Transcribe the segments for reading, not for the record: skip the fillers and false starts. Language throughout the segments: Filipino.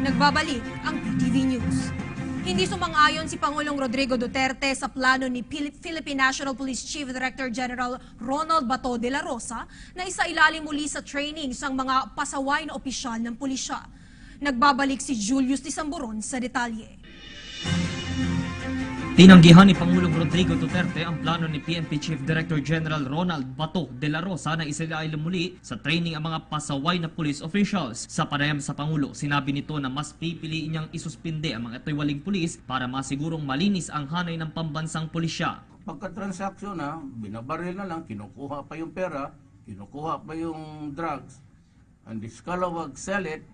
Nagbabalik ang PTV News. Hindi sumang-ayon si Pangulong Rodrigo Duterte sa plano ni Philippine National Police Chief Director General Ronald Bato de la Rosa na isailalim muli sa training sa mga pasaway na opisyal ng pulisya. Nagbabalik si Julius Tisamburon sa detalye. Tinanggihan ni Pangulong Rodrigo Duterte ang plano ni PNP Chief Director General Ronald Bato de la Rosa na isailalim muli sa training ang mga pasaway na police officials. Sa panayam sa Pangulo, sinabi nito na mas pipiliin niyang isuspinde ang mga itiwaling pulis para masigurong malinis ang hanay ng pambansang pulisya. Pagka-transaksyon na, binabaril na lang, kinukuha pa yung pera, kinukuha pa yung drugs, and the scalawag sell it.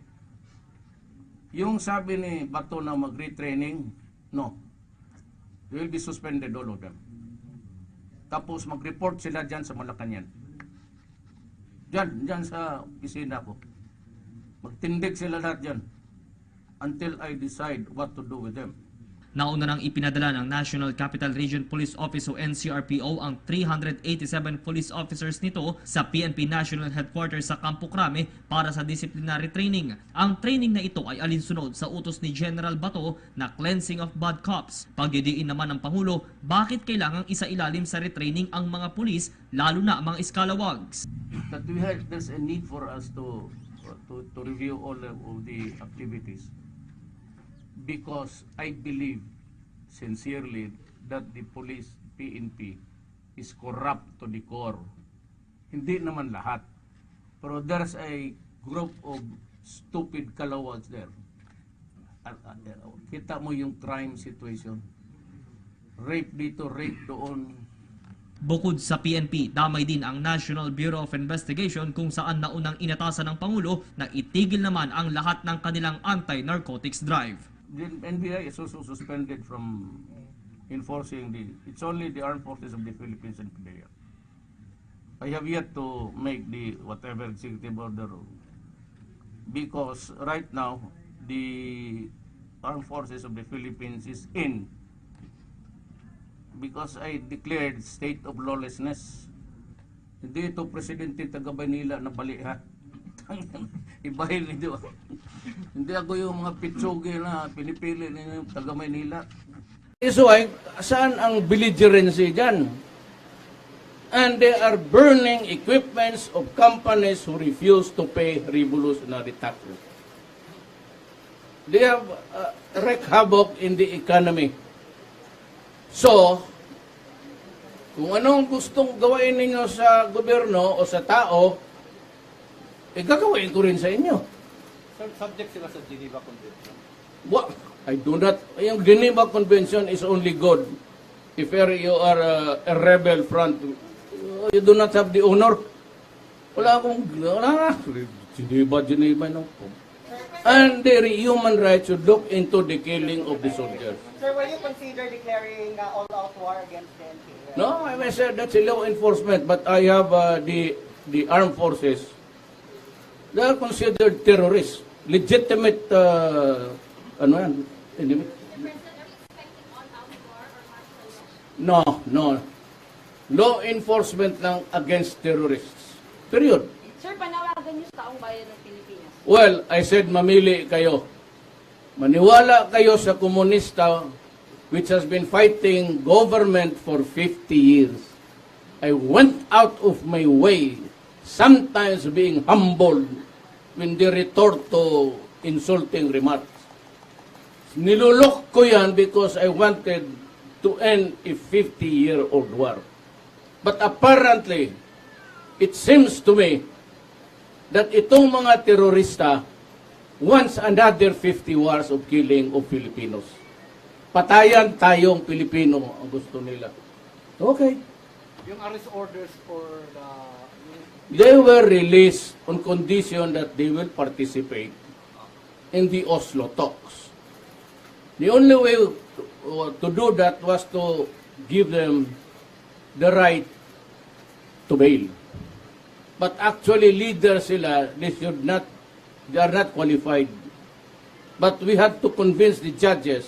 Yung sabi ni Bato na mag-retraining, no. They will be suspended, all of them. Tapos mag-report sila dyan sa Malacanang. Dyan sa opisina ko. Magtindig sila lahat dyan until I decide what to do with them. Nauna nang ipinadala ng National Capital Region Police Office o NCRPO ang 387 police officers nito sa PNP National Headquarters sa Campo Crame para sa disciplinary training. Ang training na ito ay alinsunod sa utos ni General Bato na cleansing of bad cops. Pagdidiin naman ng Pangulo, bakit kailangang isailalim sa retraining ang mga pulis, lalo na ang mga scalawags? That there's a need for us to review all of the activities. Because I believe sincerely that the police, PNP, is corrupt to the core. Hindi naman lahat. Pero there's a group of stupid kalawags there. Kita mo yung crime situation. Rape dito, rape doon. Bukod sa PNP, damay din ang National Bureau of Investigation kung saan naunang inatasan ng Pangulo na itigil naman ang lahat ng kanilang anti-narcotics drive. The NBI is also suspended from enforcing it's only the armed forces of the Philippines and PDEA. I have yet to make the whatever executive order because right now the armed forces of the Philippines is in because I declared state of lawlessness. Hindi ito Presidente taga Manila na bali ha. Ibahin nito. Hindi ako yung mga pitsugi na pinipili ng taga Maynila. So saan ang belligerency dyan? And they are burning equipments of companies who refuse to pay revolutionary taxes. They have wreaked havoc in the economy. So, kung anong gustong gawain ninyo sa gobyerno o sa tao, gagawin ko rin sa inyo. Sir, subject sila sa Geneva Convention. What? I do not. Yung Geneva Convention is only good if you are a rebel front. You do not have the honor. Wala na. Geneva, no. And the human rights should look into the killing of the soldiers. Sir, will you consider declaring all-out war against the NPA? No, I said that's a law enforcement, but I have the armed forces. They are considered terrorists. Legitimate, ano yan? No. Law enforcement lang against terrorists. Period. Sir, panawagan niyo sa taong bayan ng Pilipinas. Well, I said mamili kayo. Maniwala kayo sa komunista which has been fighting government for 50 years. I went out of my way, sometimes being humbled when they retort to insulting remarks. Nilulok ko yan because I wanted to end a 50-year-old war. But apparently, it seems to me that itong mga terorista wants another 50 wars of killing of Filipinos. Patayan tayong Pilipino ang gusto nila. Okay. Yung arrest orders for the... They were released on condition that they will participate in the Oslo talks. The only way to do that was to give them the right to bail. But actually, leaders sila, they are not qualified. But we had to convince the judges,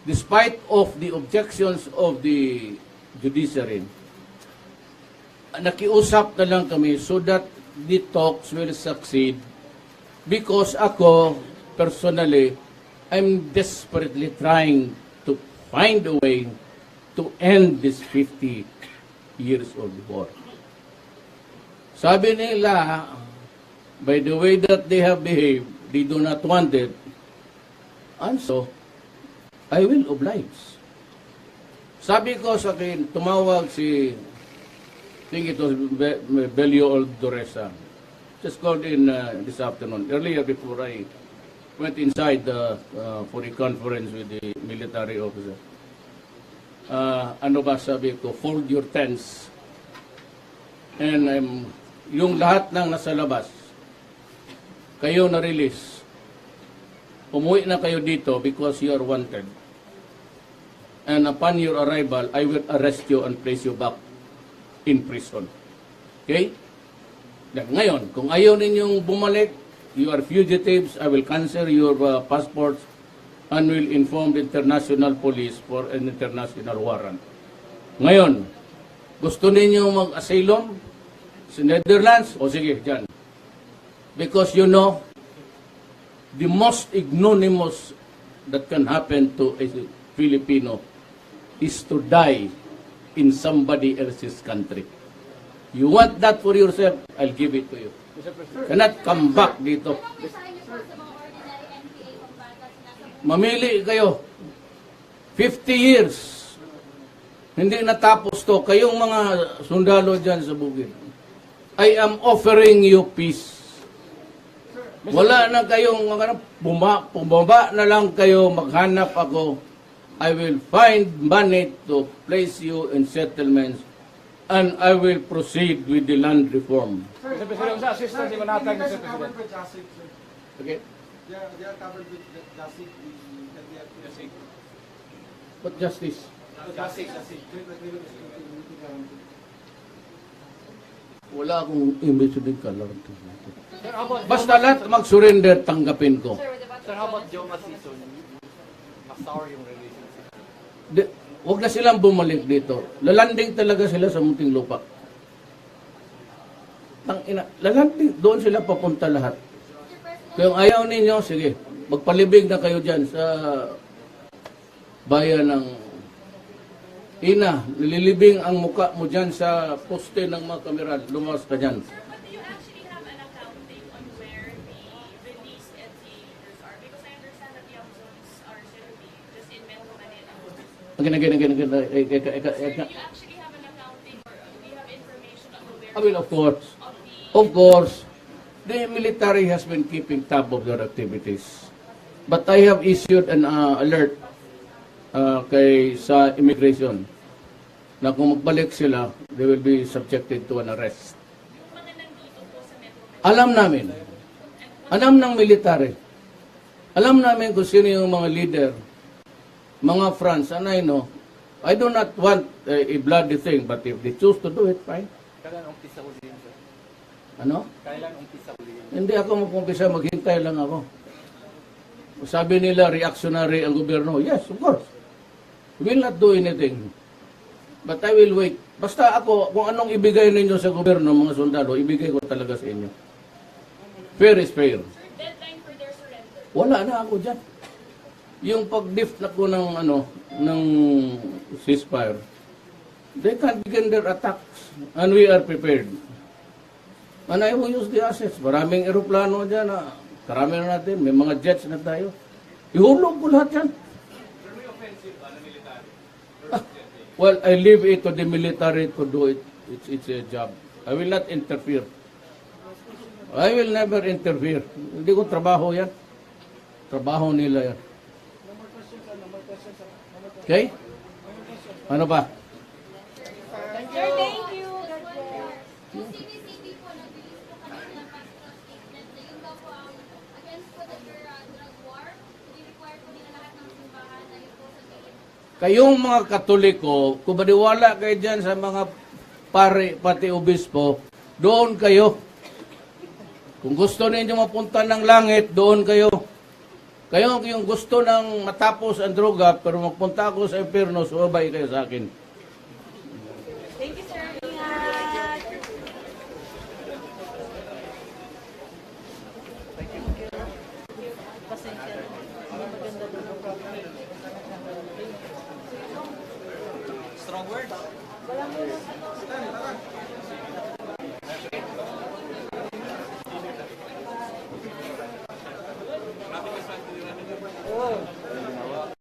despite of the objections of the judiciary, nakiusap na lang kami so that the talks will succeed because ako personally, I'm desperately trying to find a way to end this 50 years old war. Sabi nila, by the way that they have behaved, they do not want it, and so, I will oblige. Sabi ko sa akin, tumawag si, I think it was Belio Oldoresa, just called in this afternoon, earlier before I went inside for a conference with the military officer. Ano ba sabi ko, fold your tents. And yung lahat ng nasa labas, kayo na-release. Umuwi na kayo dito because you are wanted. And upon your arrival, I will arrest you and place you back in prison. Okay? Ngayon, kung ayaw ninyong bumalik, you are fugitives, I will cancel your passports and will inform the international police for an international warrant. Ngayon, gusto ninyo mag-asylum sa Netherlands? O sige, dyan. Because you know, the most ignominious that can happen to a Filipino is to die in somebody else's country. You want that for yourself, I'll give it to you. Cannot come back dito. Mamili kayo. 50 years. Hindi natapos to. Kayong mga sundalo dyan sa bukid. I am offering you peace. Wala na kayong bumaba na lang kayo, maghanap ako. I will find money to place you in settlements and I will proceed with the land reform. Mr. President, sa assistance ni Manatag, Mr. President. Okay? They are covered with JASIC, the What justice? JASIC. Wala akong imbesibig color. Sir, how about Basta lahat mag-surrender, tanggapin ko. Sir, how about Joma season? Mas sour yung relationship. Huwag na silang bumalik dito. Lalanding talaga sila sa munting lupa. Lalanding, doon sila papunta lahat. Kung ayaw ninyo, sige, magpalibig na kayo dyan sa bayan ng Ina. Nililibing ang muka mo dyan sa poste ng mga kamera. Lumas ka dyan. Sir, but do you actually have an accounting on where the released NCAs are? Because I understand that the zones are said to be just in Metro Manila. Again. Sir, do you actually have an accounting or do you have information on where I will, of course. of Of course, the military has been keeping tab of their activities. But I have issued an alert sa immigration na kung magbalik sila, they will be subjected to an arrest. yung mga nandito po sa Metro Manila? Alam namin. Alam ng military. Alam namin kung sino yung mga leader, mga France, and I know, I do not want a bloody thing, but if they choose to do it, fine. Kailan umpisa ulihin, sir? Ano? Kailan umpisa ulihin? Hindi ako mag-umpisa, maghintay lang ako. Sabi nila, reactionary ang gobyerno. Yes, of course. We will not do anything. But I will wait. Basta ako, kung anong ibigay ninyo sa gobyerno, mga sundalo, ibigay ko talaga sa inyo. Fair is fair. Deadline for their surrender. Wala na ako dyan. Yung pag-lift na ko ng ceasefire, they can begin their attacks. And we are prepared. And I will use the assets. Maraming aeroplano dyan. Karami na natin. May mga jets na tayo. Ihulog ko lahat yan. Well, I leave it to the military to do it. It's a job. I will not interfere. I will never interfere. Hindi ko trabaho yan. Trabaho nila yan. Okay? Ano ba? Sir, thank you. Yung CBCP po, nag-release po kanina passport statement na yun daw po ang against po the drug war. I-require po nila lahat ng simbahan na yun po sa tingin. Kayong mga Katoliko, kung maniwala kayo dyan sa mga pare, pati obispo, doon kayo. Kung gusto ninyo mapunta ng langit, doon kayo. Kayo yung gusto ng matapos ang droga, pero magpunta ako sa impyerno, sumabay kayo sa akin. Thank you, sir. Ingat. Basta konsensya. Hindi maganda doon. Strong words. Wala mo lang ano.